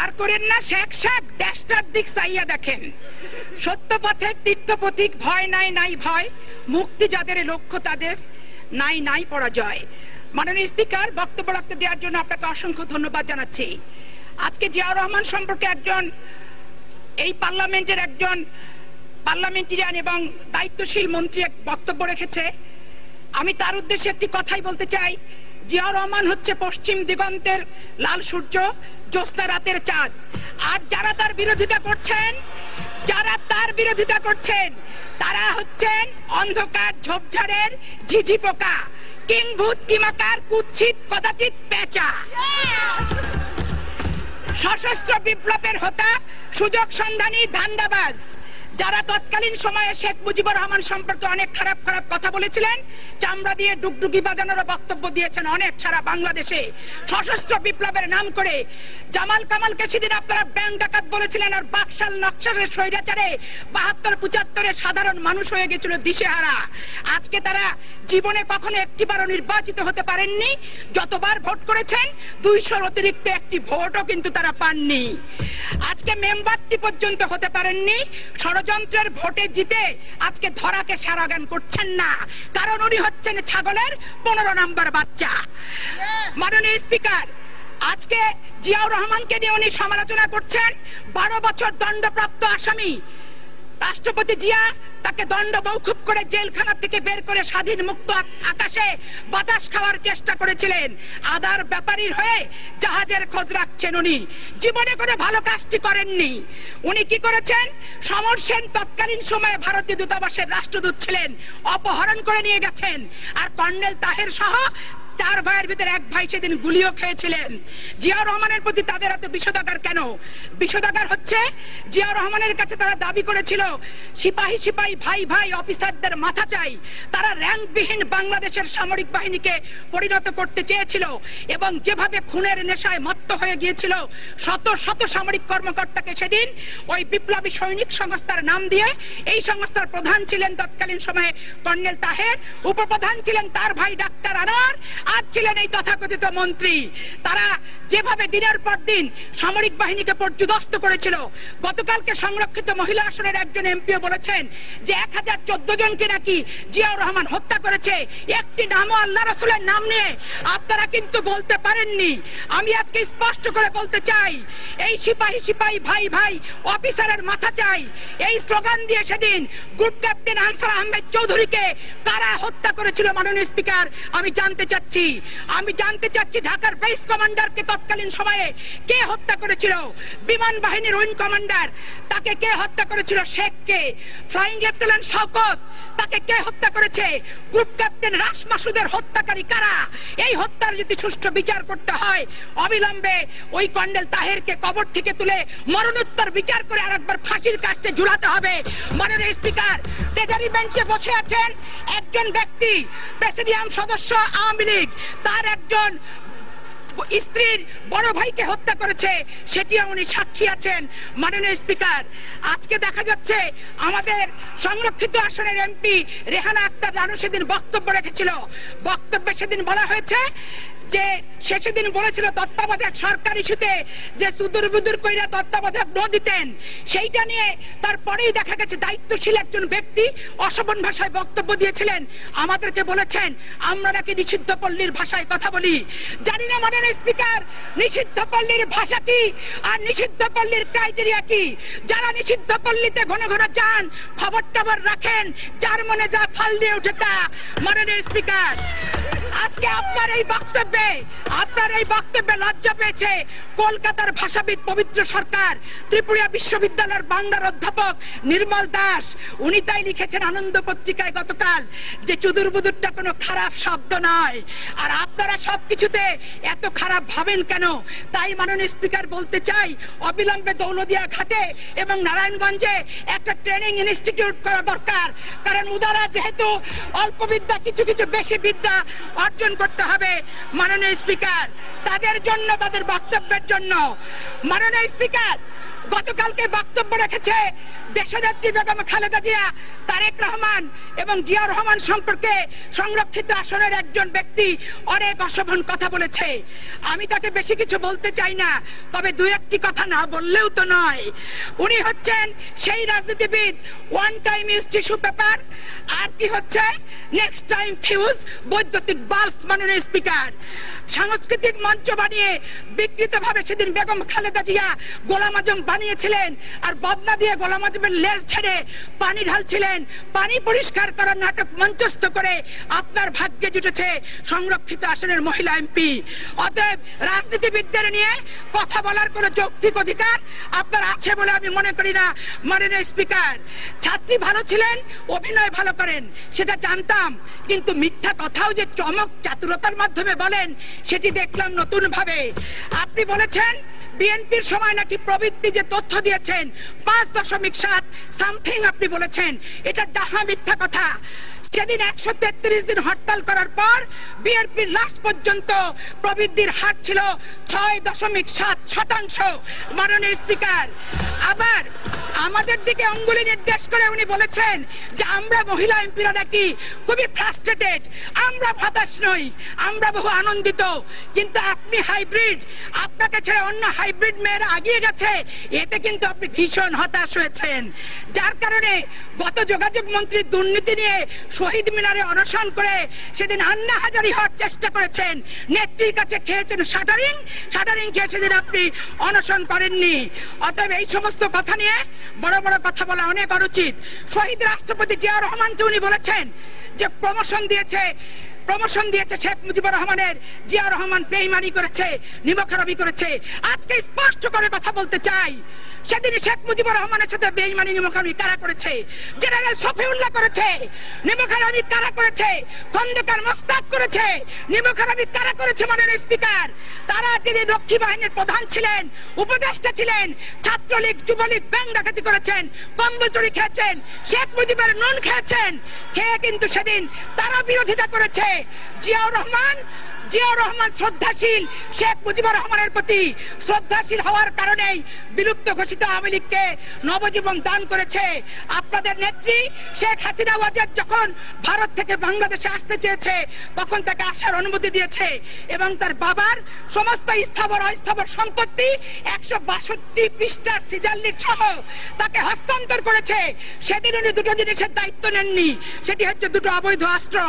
আর করেন না শেখ শেখ, দেশটার দিক চাইয়া দেখেন। সত্য পথের তীর্থপথিক, ভয় নাই নাই ভয়, মুক্তি যাদের লক্ষ্য তাদের নাই নাই পরাজয়। মাননীয় স্পিকার, বক্তব্য রাখতে দেওয়ার জন্য আপনাকে অসংখ্য ধন্যবাদ জানাচ্ছি। আজকে জিয়াউর রহমান সম্পর্কে একজন এই পার্লামেন্টের একজন পার্লামেন্টারিয়ান এবং দায়িত্বশীল মন্ত্রী এক বক্তব্য রেখেছে। আমি তার উদ্দেশ্যে একটি কথাই বলতে চাই। জিয়াউর রহমান হচ্ছে পশ্চিম দিগন্তের লাল সূর্য, জ্যোৎস্না রাতের চাঁদ। আর যারা তার বিরোধিতা করছেন তারা হচ্ছেন অন্ধকার ঝোপঝাড়ের ঝিঝি পোকা, কিংভূত কিমাকার, কুৎসিত কদাচিৎ পেঁচা। সশস্ত্র বিপ্লবের হোতা, সুযোগ সন্ধানী ধান্দাবাজ, যারা তৎকালীন সময়ে শেখ মুজিবুর রহমান সম্পর্কে অনেক খারাপ খারাপ কথা বলেছিলেন, চামড়া দিয়ে ডুগডুগি বাজানোর বক্তব্য দিয়েছেন অনেক সারা বাংলাদেশে সশস্ত্র বিপ্লবের নাম করে। জামাল কামালকে সেদিন আপনারা ব্যাংক ডাকাত বলেছিলেন, আর বাকশাল নকশালের স্বৈরাচারে 72-75-এ সাধারণ মানুষ হয়ে গেছিল দিশেহারা। আজকে তারা জীবনে কখনো একটিবারও নির্বাচিত হতে পারেননি। যতবার ভোট করেছেন 200-র অতিরিক্ত একটি ভোটও কিন্তু তারা পাননি। আজকে মেম্বারটি পর্যন্ত হতে পারেননি। ষড়যন্ত্রের ভোটে জিতে আজকে ধরাকে সারাগান করছেন না, কারণ উনি হচ্ছেন ছাগলের 15 নম্বর বাচ্চা। মাননীয় স্পিকার, আজকে জিয়াউর রহমানকে নিয়ে উনি সমালোচনা করছেন। 12 বছর দণ্ডপ্রাপ্ত আসামি রাষ্ট্রপতি জিয়া তাকে দণ্ড মওকুফ করে জেলখানা থেকে বের করে স্বাধীন মুক্ত আকাশে বাতাস খাওয়ার চেষ্টা করেছিলেন। আদার ব্যাপারীর হয়ে জাহাজের খোঁজ রাখছেন উনি। জীবনে কোনো ভালো কাজটি করেননি। উনি কি করেছেন? সমর সেন তৎকালীন সময়ে ভারতীয় দূতাবাসের রাষ্ট্রদূত ছিলেন, অপহরণ করে নিয়ে গেছেন। আর কর্নেল তাহের সহ 4 ভাইয়ের ভিতরে এক ভাই সেদিন গুলিও খেয়েছিলেন। জিয়াউর রহমানের প্রতি তাদের এত বিষোদাগার কেন? বিষোদাগার হচ্ছে জিয়াউর রহমানের কাছে তারা দাবি করেছিল সিপাহী সিপাহী ভাই ভাই অফিসারদের মাথা চাই। তারা র্যাঙ্কবিহীন বাংলাদেশের সামরিক বাহিনীকে পরিণত করতে চেয়েছিল এবং যেভাবে খুনের নেশায় মত্ত হয়ে গিয়েছিল শত শত সামরিক কর্মকর্তাকে সেদিন ওই বিপ্লবী সৈনিক সংস্থার নাম দিয়ে, এই সংস্থার প্রধান ছিলেন তৎকালীন সময়ে কর্নেল তাহের, উপপ্রধান ছিলেন তার ভাই ডাক্তার আনার, আর ছিলেন এই তথাকথিত মন্ত্রী। তারা যেভাবে দিনের পর দিন সামরিক বাহিনীকে পর্যুদস্ত করেছিল। গতকালকে সংরক্ষিত মহিলা আসনের একজন এমপিও বলেছেন যে 1014 জনকে নাকি জিয়াউর রহমান হত্যা করেছে। একটি নামও আল্লাহ রাসূলের নাম নিয়ে আপনারা কিন্তু বলতে পারেননি। আমি আজকে স্পষ্ট করে বলতে চাই, এই সিপাহী সিপাহী ভাই ভাই অফিসারের মাথা চাই, এই স্লোগান দিয়ে সেদিন গ্রুপ ক্যাপ্টেন আনসার আহমেদ চৌধুরীকে কারা হত্যা করেছিল মাননীয় স্পিকার আমি জানতে চাচ্ছি। ঢাকার বেস কমান্ডারকে তৎকালীন সময়ে কে হত্যা করেছিল? বিমান বাহিনীর উইং কমান্ডার, তাকে কে হত্যা করেছিল? শেখকে। ফ্লাইং লেফটেন্যান্ট শওকত, তাকে কে হত্যা করেছে? গ্রুপ ক্যাপ্টেন রাস মাসুদের হত্যাকারী কারা? এই হত্যার যদি সুষ্ঠু বিচার করতে হয় অবিলম্বে ওই কর্নেল তাহেরকে কবর থেকে তুলে মরণোত্তর বিচার করে আরেকবার ফাঁসির কাস্টে ঝুলাতে হবে। মাননীয় স্পিকার, ট্রেজারি বেঞ্চে বসে আছেন একজন ব্যক্তি, প্রেসিডিয়াম সদস্য আওয়ামী লীগ, তার একজন স্ত্রীর বড় ভাইকে হত্যা করেছে, সেটিও উনি সাক্ষী আছেন। মাননীয় স্পিকার, আজকে দেখা যাচ্ছে আমাদের সংরক্ষিত আসনের এমপি রেহানা আক্তার রানু সেদিন বক্তব্য রেখেছিল। বক্তব্যে সেদিন বলা হয়েছে যে সে সেদিন বলেছিল তত্ত্বাবধায়ক সরকার ইস্যুতে যে সুদূর বুদুর কইরা তত্ত্বাবধায়ক ন দিতেন, সেইটা নিয়ে তারপরেই দেখা গেছে দায়িত্বশীল একজন ব্যক্তি অশোভন ভাষায় বক্তব্য দিয়েছিলেন, আমাদেরকে বলেছেন আমরা নাকি নিষিদ্ধ পল্লীর ভাষায় কথা বলি। জানি না মাননীয় স্পিকার, নিষিদ্ধ পল্লীর ভাষা কি আর নিষিদ্ধ পল্লীর ক্রাইটেরিয়া কি? যারা নিষিদ্ধ পল্লীতে ঘন ঘন যান, খবর টবর রাখেন, যার মনে যা ফাল দিয়ে ওঠে তা। মাননীয় স্পিকার, আজকে আপনার এই বক্তব্যে লজ্জা পেয়েছে কলকাতার ভাষাবিদ পবিত্র সরকার, ত্রিপুরা বিশ্ববিদ্যালয়ের বাংলার অধ্যাপক নির্মল দাস। উনি তাই লিখেছেন আনন্দ পত্রিকায় গতকাল যে চুদুর বুদুরটা কোনো খারাপ শব্দ নয়। আর আপনারা সবকিছুতে এত খারাপ ভাবেন কেন? তাই মাননীয় স্পিকার বলতে চাই, অবিলম্বে দৌলদিয়া ঘাটে এবং নারায়ণগঞ্জে একটা ট্রেনিং ইনস্টিটিউট করা দরকার। কারণ উদারা যেহেতু অল্প বিদ্যা, কিছু কিছু বেশি বিদ্যা অর্জন করতে হবে মাননীয় স্পিকার, তাদের জন্য, তাদের বক্তব্যের জন্য। মাননীয় স্পিকার, গতকালকে বক্তব্য রেখেছে দেশনেত্রী বেগম খালেদা জিয়া, তারেক রহমান এবং জিয়া রহমান সম্পর্কে সংরক্ষিত আসনের একজন ব্যক্তি অনেক অশোভন কথা বলেছে। আমি তাকে বেশি কিছু বলতে চাই না, তবে দুই একটি কথা না বললেও তো নয়। উনি হচ্ছেন সেই রাজনীতিবিদ, one time use tissue paper, আর কি হচ্ছে নেক্সট টাইম ফিউজ বৈদ্যুতিক বাল্ব। মাননীয় স্পিকার, সাংস্কৃতিক মঞ্চ বানিয়ে বিকৃতভাবে সেদিন বেগম খালেদা জিয়া গোলাম আজম বানিয়েছিলেন, আর বদনা দিয়ে গোলাম আজমের লেজ ছেড়ে পানি ঢালছিলেন। পানি পরিষ্কার করার নাটক মঞ্চস্থ করে আপনার ভাগ্যে জুটেছে সংরক্ষিত আসনের মহিলা এমপি। অতএব রাজনীতিবিদদের নিয়ে কথা বলার কোন যৌক্তিক অধিকার আপনার আছে বলে আমি মনে করি না। মাননীয় স্পিকার, ছাত্রী ভালো ছিলেন, অভিনয় ভালো করেন, সেটা জানতাম, কিন্তু মিথ্যা কথাও যে চমক চাতুরতার মাধ্যমে বলেন সেটি দেখলাম নতুন ভাবে। আপনি বলেছেন বিএনপির সময় নাকি প্রবৃত্তি যে তথ্য দিয়েছেন 5.7 সামথিং আপনি বলেছেন, এটা ডাহা মিথ্যা কথা। সেদিন 133 দিন হরতাল করার পর বিএনপির লাস্ট পর্যন্ত প্রবৃদ্ধির হার ছিল 6.7%। মাননীয় স্পিকার, আবার আমাদের দিকে অঙ্গুলি নির্দেশ করে উনি বলেছেন যে আমরা মহিলা এমপিরা নাকি খুবই ফ্রাস্ট্রেটেড, আমরা হতাশ নই, আমরা বহু আনন্দিত। কিন্তু আপনি হাইব্রিড, আপনাকে ছেড়ে অন্য হাইব্রিড মেয়েরা এগিয়ে গেছে, এতে কিন্তু আপনি ভীষণ হতাশ হয়েছেন। যার কারণে গত যোগাযোগ মন্ত্রী দুর্নীতি নিয়ে শহীদ মিনারে অনশন করে সেদিন আন্না হাজারি হওয়ার চেষ্টা করেছেন, নেত্রীর কাছে খেয়েছেন শাটারিং, শাটারিং খেয়ে সেদিন আপনি অনশন করেননি। অতএব এই সমস্ত কথা নিয়ে বড় বড় কথা বলা অনেক অনুচিত। শহীদ রাষ্ট্রপতি জিয়া রহমানকে উনি বলেছেন যে প্রমোশন দিয়েছে শেখ মুজিবুর রহমানের, জিয়া রহমান বেঈমানি করেছে, নিমখরাবি করেছে। আজকে স্পষ্ট করে কথা বলতে চাই, সেদিন শেখ মুজিবুর রহমানের সাথে বেঈমানি নিমখরাবি কারা করেছে? জেনারেল শফিউল্লাহ করেছে। নিমখরাবি কারা করেছে? খন্দকার মোস্তাক করেছে। নিমখরাবি কারা করেছে? মাননীয় স্পিকার, তারা যিনি রক্ষী বাহিনীর প্রধান ছিলেন, উপদেষ্টা ছিলেন, ছাত্রলীগ যুবলীগ ব্যাংক ডাকাতি করেছেন, কম্বল চুরি খেয়েছেন, শেখ মুজিবের নুন খেয়েছেন, খেয়ে কিন্তু সেদিন তারা বিরোধিতা করেছে। জিয়াউর রহমান শ্রদ্ধাশীল, শেখ মুজিবুর রহমানের প্রতি শ্রদ্ধাশীল হওয়ার কারণেই বিলুপ্ত ঘোষিত আওয়ামী লীগকে নবজীবন দান করেছে। আপনাদের নেত্রী শেখ হাসিনা ওয়াজেদ যখন ভারত থেকে বাংলাদেশে আসতে চেয়েছে তখন তাকে আসার অনুমতি দিয়েছে এবং তার বাবার সমস্ত স্থাবর অস্থাবর সম্পত্তি 162 পৃষ্ঠার সিজাল্লির সহ তাকে হস্তান্তর করেছে। সেদিন উনি দুটো জিনিসের দায়িত্ব নেননি, সেটি হচ্ছে দুটো অবৈধ অস্ত্র।